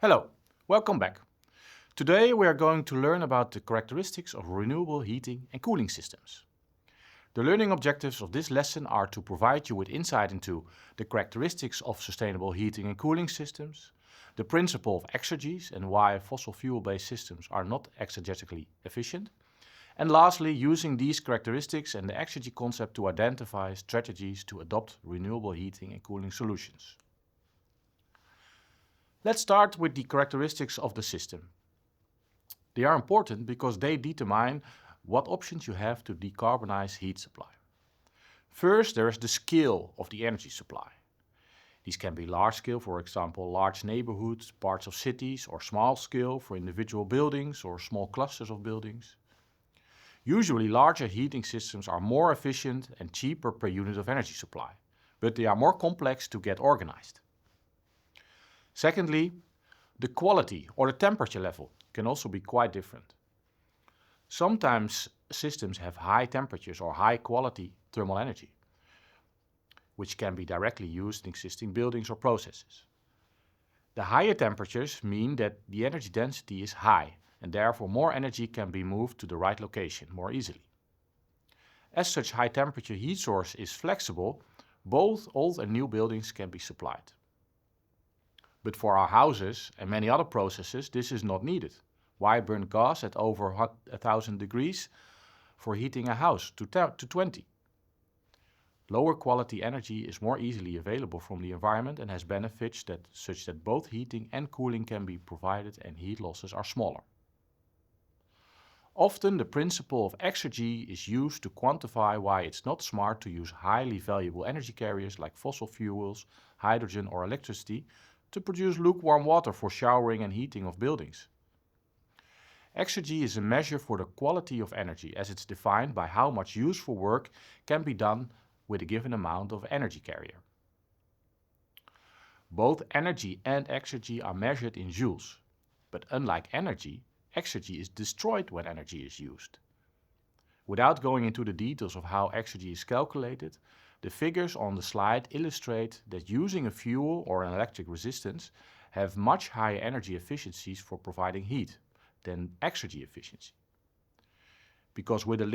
Hello, welcome back. Today we are going to learn about the characteristics of renewable heating and cooling systems. The learning objectives of this lesson are to provide you with insight into the characteristics of sustainable heating and cooling systems, the principle of exergies and why fossil fuel-based systems are not exergetically efficient, and lastly, using these characteristics and the exergy concept to identify strategies to adopt renewable heating and cooling solutions. Let's start with the characteristics of the system. They are important because they determine what options you have to decarbonize heat supply. First, there is the scale of the energy supply. These can be large scale, for example, large neighborhoods, parts of cities, or small scale for individual buildings or small clusters of buildings. Usually, larger heating systems are more efficient and cheaper per unit of energy supply, but they are more complex to get organized. Secondly, the quality or the temperature level can also be quite different. Sometimes systems have high temperatures or high quality thermal energy, which can be directly used in existing buildings or processes. The higher temperatures mean that the energy density is high and therefore more energy can be moved to the right location more easily. As such high temperature heat source is flexible, both old and new buildings can be supplied. But for our houses and many other processes, this is not needed. Why burn gas at over 1000 degrees for heating a house to 20? Lower quality energy is more easily available from the environment and has benefits such that both heating and cooling can be provided and heat losses are smaller. Often the principle of exergy is used to quantify why it's not smart to use highly valuable energy carriers like fossil fuels, hydrogen or electricity to produce lukewarm water for showering and heating of buildings. Exergy is a measure for the quality of energy as it's defined by how much useful work can be done with a given amount of energy carrier. Both energy and exergy are measured in joules, but unlike energy, exergy is destroyed when energy is used. Without going into the details of how exergy is calculated, the figures on the slide illustrate that using a fuel or an electric resistance have much higher energy efficiencies for providing heat than exergy efficiency. Because with a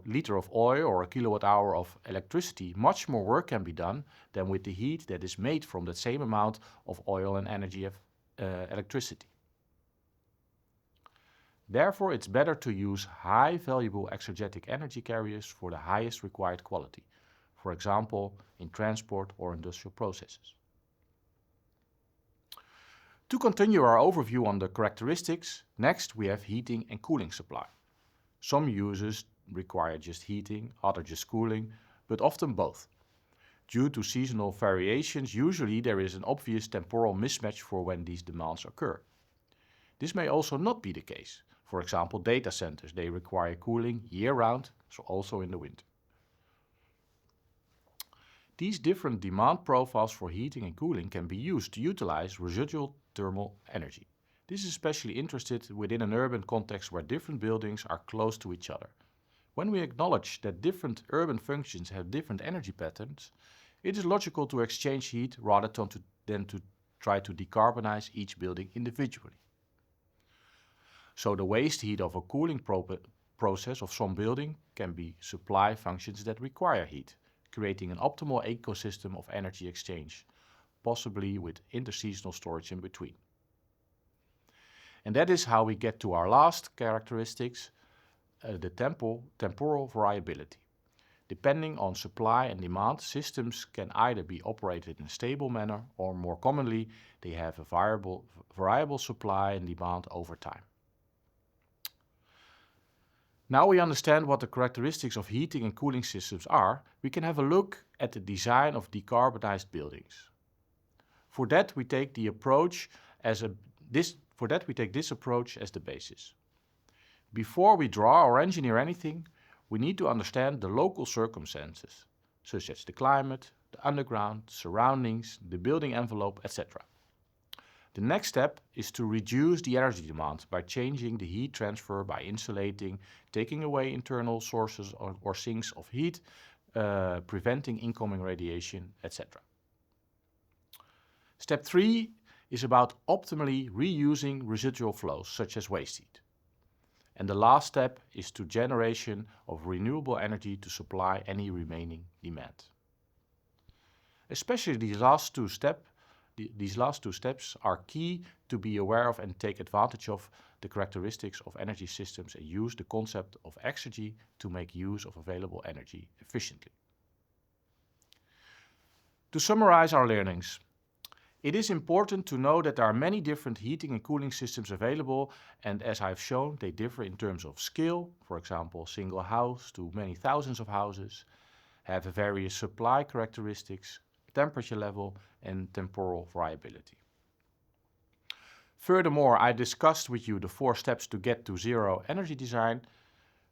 liter of oil or a kilowatt hour of electricity, much more work can be done than with the heat that is made from the same amount of oil and energy of electricity. Therefore, it's better to use high valuable exergetic energy carriers for the highest required quality, for example, in transport or industrial processes. To continue our overview on the characteristics, next we have heating and cooling supply. Some uses require just heating, others just cooling, but often both. Due to seasonal variations, usually there is an obvious temporal mismatch for when these demands occur. This may also not be the case. For example, data centers, they require cooling year-round, so also in the winter. These different demand profiles for heating and cooling can be used to utilize residual thermal energy. This is especially interested within an urban context where different buildings are close to each other. When we acknowledge that different urban functions have different energy patterns, it is logical to exchange heat rather than to try to decarbonize each building individually. So the waste heat of a cooling process of some building can be supply functions that require heat, creating an optimal ecosystem of energy exchange, possibly with interseasonal storage in between. And that is how we get to our last characteristics, the temporal variability. Depending on supply and demand, systems can either be operated in a stable manner or more commonly, they have a variable supply and demand over time. Now we understand what the characteristics of heating and cooling systems are, we can have a look at the design of decarbonized buildings. For that we take this approach as the basis. Before we draw or engineer anything, we need to understand the local circumstances, such as the climate, the underground, surroundings, the building envelope, etc. The next step is to reduce the energy demand by changing the heat transfer by insulating, taking away internal sources or sinks of heat, preventing incoming radiation, etc. Step 3 is about optimally reusing residual flows such as waste heat. And the last step is to generation of renewable energy to supply any remaining demand. Especially these last two steps are key to be aware of and take advantage of the characteristics of energy systems and use the concept of exergy to make use of available energy efficiently. To summarize our learnings, it is important to know that there are many different heating and cooling systems available, and as I've shown, they differ in terms of scale, for example, single house to many thousands of houses, have various supply characteristics, temperature level, and temporal variability. Furthermore, I discussed with you the 4 steps to get to zero energy design: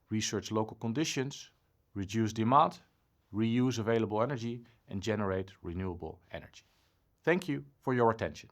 research local conditions, reduce demand, reuse available energy, and generate renewable energy. Thank you for your attention.